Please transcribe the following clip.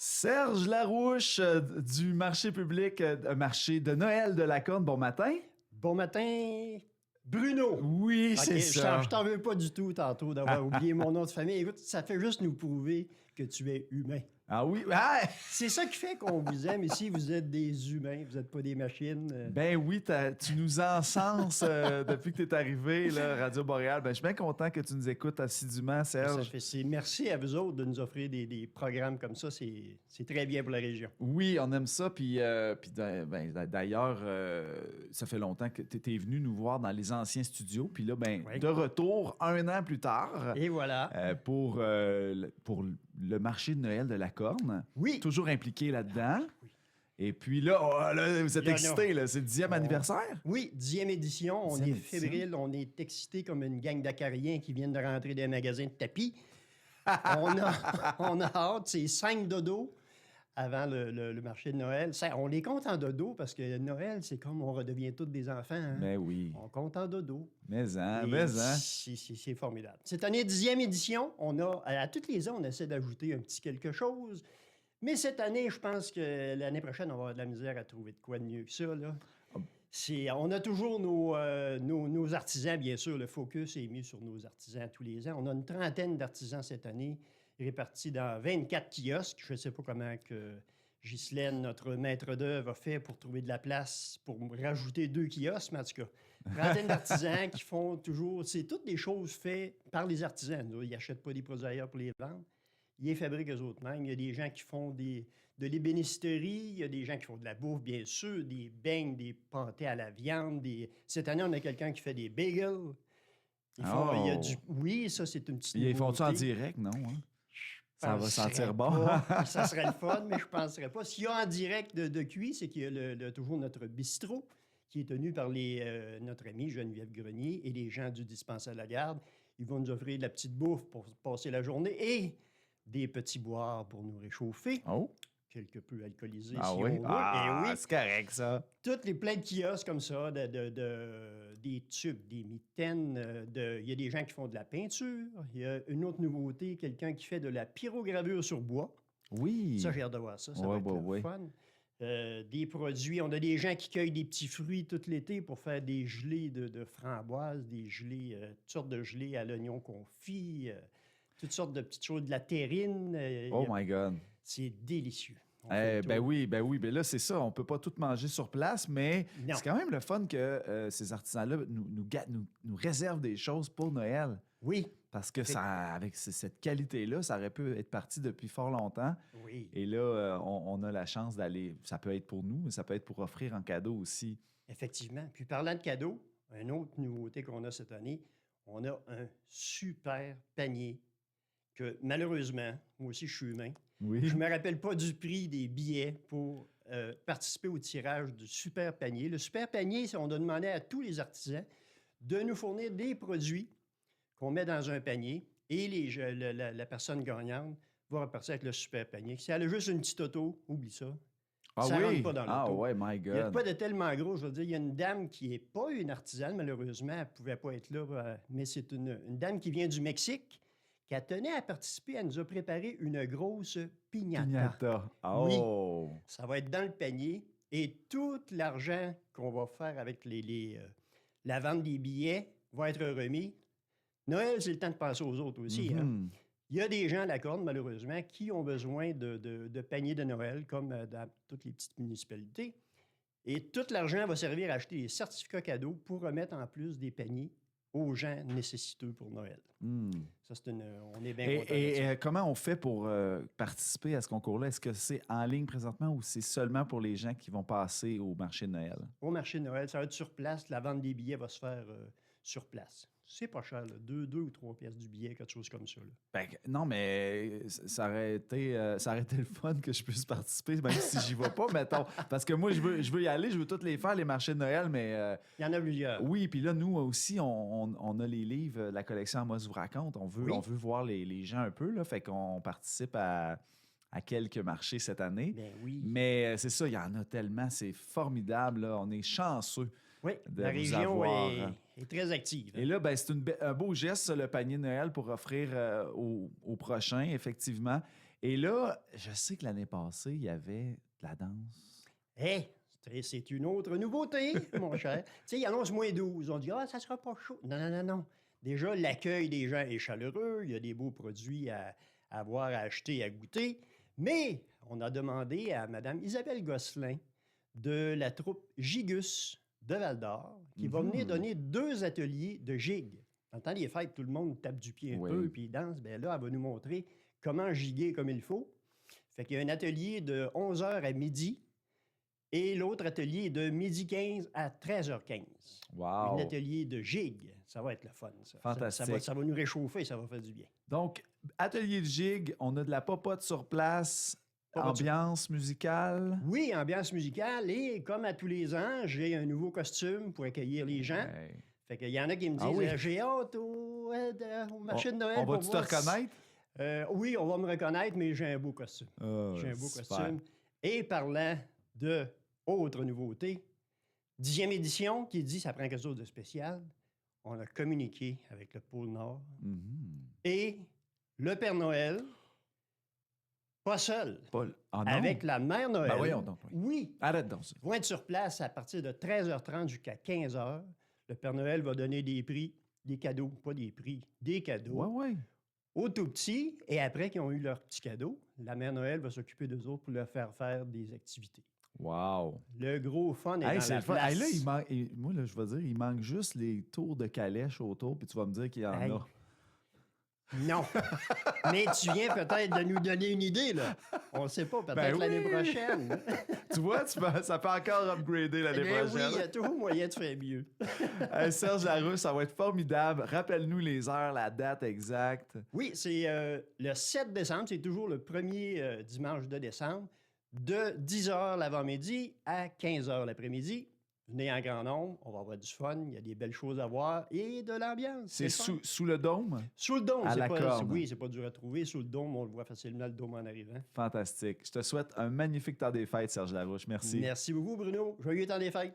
Serge Larouche du marché public, marché de Noël de la Corne. Bon matin. Bon matin, Bruno. Oui, Ok, c'est ça. Je t'en veux pas du tout tantôt d'avoir oublié mon nom de famille. Écoute, ça fait juste nous prouver que tu es humain. Ah oui, ah! C'est ça qui fait qu'on vous aime ici. Vous êtes des humains, vous n'êtes pas des machines. Ben oui, tu nous encenses depuis que tu es arrivé, là, Radio Boréal. Ben, je suis bien content que tu nous écoutes assidûment, Serge. Merci à vous autres de nous offrir des programmes comme ça. C'est très bien pour la région. Oui, on aime ça. Puis d'ailleurs, ça fait longtemps que tu étais venu nous voir dans les anciens studios. Puis là, Oui. de retour, 1 an plus tard, Et voilà. pour le marché de Noël de la Corne. Oui. Toujours impliqué là-dedans. Oui. Et puis là, vous êtes Il y en a. excités, là. C'est le 10e anniversaire? Oui, 10e édition. On 10e est édition. fébrile, on est excités comme une gang d'acariens qui viennent de rentrer dans un magasin de tapis. on a hâte, c'est 5 dodos avant le marché de Noël. On les compte en dodo parce que Noël, c'est comme on redevient tous des enfants. Hein? Mais oui. On compte en dodo. Mais hein. C'est formidable. Cette année, 10e édition, à toutes les ans, on essaie d'ajouter un petit quelque chose. Mais cette année, je pense que l'année prochaine, on va avoir de la misère à trouver de quoi de mieux que ça. Là. On a toujours nos artisans, bien sûr. Le focus est mis sur nos artisans tous les ans. On a une trentaine d'artisans cette année, répartis dans 24 kiosques. Je ne sais pas comment que Ghislaine, notre maître d'œuvre, a fait pour trouver de la place pour rajouter 2 kiosques, mais en tout cas, trentaine d'artisans qui font toujours... C'est toutes des choses faites par les artisans. Ils n'achètent pas des produits ailleurs pour les vendre. Ils les fabriquent eux-mêmes. Il y a des gens qui font de l'ébénisterie, il y a des gens qui font de la bouffe, bien sûr, des beignes, des pâtés à la viande. Cette année, on a quelqu'un qui fait des bagels. Oui, ça, c'est une petite nouveauté. Ils font-tu en direct, non? Hein? Ça va sentir bon. Ça serait le fun, mais je ne penserais pas. S'il y a en direct de cuit, c'est qu'il y a toujours notre bistrot qui est tenu par notre ami Geneviève Grenier et les gens du dispensaire de la Garde. Ils vont nous offrir de la petite bouffe pour passer la journée et des petits boires pour nous réchauffer. Oh! Quelque peu alcoolisés, Ah si oui? on veut. Ah, Et oui, c'est correct, ça. toutes les plein de kiosques comme ça, des tubes, des mitaines. Il y a des gens qui font de la peinture. Il y a une autre nouveauté, quelqu'un qui fait de la pyrogravure sur bois. Oui. Ça, j'ai hâte de voir ça. Ça va être le fun. Des produits. On a des gens qui cueillent des petits fruits tout l'été pour faire des gelées de framboises, des gelées, toutes sortes de gelées à l'oignon confit, toutes sortes de petites choses, de la terrine. Oh my God. C'est délicieux. Ben oui. Ben là, c'est ça. On ne peut pas tout manger sur place, mais Non. c'est quand même le fun que ces artisans-là nous réservent des choses pour Noël. Oui. Parce que avec cette qualité-là, ça aurait pu être parti depuis fort longtemps. Oui. Et là, on a la chance d'aller... Ça peut être pour nous, mais ça peut être pour offrir en cadeau aussi. Effectivement. Puis parlant de cadeaux, une autre nouveauté qu'on a cette année, on a un super panier que malheureusement, moi aussi je suis humain, Oui. je ne me rappelle pas du prix des billets pour participer au tirage du super panier. Le super panier, on a demandé à tous les artisans de nous fournir des produits qu'on met dans un panier et la personne gagnante va repartir avec le super panier. Si elle a juste une petite auto, oublie ça. Ah Ça oui? rentre pas dans l'auto. Ah ouais, my Il n'y a God. pas de tellement gros. Je veux dire, il y a une dame qui n'est pas une artisane, malheureusement. Elle ne pouvait pas être là, mais c'est une dame qui vient du Mexique qui a tenu à participer. Elle nous a préparé une grosse piñata. Piñata. Oh! Oui. Ça va être dans le panier. Et tout l'argent qu'on va faire avec la vente des billets va être remis. Noël, c'est le temps de penser aux autres aussi. Hein? Il y a des gens à la Corne, malheureusement, qui ont besoin de paniers de Noël, comme dans toutes les petites municipalités. Et tout l'argent va servir à acheter des certificats cadeaux pour remettre en plus des paniers aux gens nécessiteux pour Noël. Ça, on est bien contents. Et comment on fait pour participer à ce concours-là? Est-ce que c'est en ligne présentement ou c'est seulement pour les gens qui vont passer au marché de Noël? Au marché de Noël, ça va être sur place. La vente des billets va se faire sur place. C'est pas cher, là. 2 ou 3 pièces du billet, quelque chose comme ça. Là. Ben, non, mais ça aurait été le fun que je puisse participer, même si j'y vais pas, mettons. Parce que moi, je veux y aller, je veux toutes les faire, les marchés de Noël, mais... Il y en a plusieurs. Oui, puis là, nous aussi, on a les livres, la collection Amos vous raconte. On veut voir les gens un peu, là, fait qu'on participe à quelques marchés cette année. Ben oui. Mais c'est ça, il y en a tellement, c'est formidable, là. On est chanceux. Oui, de la vous région avoir. est très active. Et là, ben, c'est un beau geste, ça, le panier de Noël, pour offrir au prochain, effectivement. Et là, je sais que l'année passée, il y avait de la danse. Hé, c'est une autre nouveauté, mon cher. Tu sais, il annonce -12. On dit, ah, ça sera pas chaud. Non, non, non, non. Déjà, l'accueil des gens est chaleureux. Il y a des beaux produits à avoir, à acheter, à goûter. Mais on a demandé à Mme Isabelle Gosselin de la troupe Gigus de Val-d'Or qui va venir donner 2 ateliers de gigue. Dans le temps des fêtes, tout le monde tape du pied un peu puis danse. Bien là, elle va nous montrer comment giguer comme il faut. Fait qu'il y a un atelier de 11h à midi et l'autre atelier est de midi 15 à 13h15. Wow! Un atelier de gigue. Ça va être le fun, ça. Fantastique. Ça va nous réchauffer, ça va faire du bien. Donc, atelier de gigue, on a de la popote sur place, ambiance musicale. Oui, ambiance musicale. Et comme à tous les ans, j'ai un nouveau costume pour accueillir les gens. Ouais. Fait qu'il y en a qui me disent j'ai hâte au marché de Noël. On va-tu te reconnaître? Oui, on va me reconnaître, mais j'ai un beau costume. J'ai un beau costume. Et parlant de autres nouveautés, 10e édition qui dit ça prend quelque chose de spécial. On a communiqué avec le pôle Nord. Et le Père Noël, pas seul, avec la Mère Noël. Ben voyons donc. Oui. Arrête donc ça. Vont être sur place à partir de 13h30 jusqu'à 15h. Le Père Noël va donner des prix, des cadeaux, pas des prix, des cadeaux. Oui. Aux tout petits, et après qu'ils ont eu leurs petits cadeaux, la Mère Noël va s'occuper d'eux autres pour leur faire des activités. Wow! Le gros fun est dans la le fun. place. Là, moi, là, je vais dire, il manque juste les tours de calèche autour, puis tu vas me dire qu'il y en a. Non. Mais tu viens peut-être de nous donner une idée, là. On ne sait pas, peut-être l'année prochaine. Tu vois, ça peut encore upgrader l'année prochaine. Oui, il y a toujours moyen de faire mieux. Serge Larouche, ça va être formidable. Rappelle-nous les heures, la date exacte. Oui, c'est le 7 décembre. C'est toujours le premier dimanche de décembre, de 10h l'avant-midi à 15h l'après-midi. Venez en grand nombre, on va avoir du fun, il y a des belles choses à voir et de l'ambiance. C'est sous le dôme? Sous le dôme, à la corde. Oui, c'est pas dur à trouver. Sous le dôme, on le voit facilement, le dôme en arrivant. Fantastique. Je te souhaite un magnifique temps des fêtes, Serge Larouche. Merci. Merci beaucoup, Bruno. Joyeux temps des fêtes.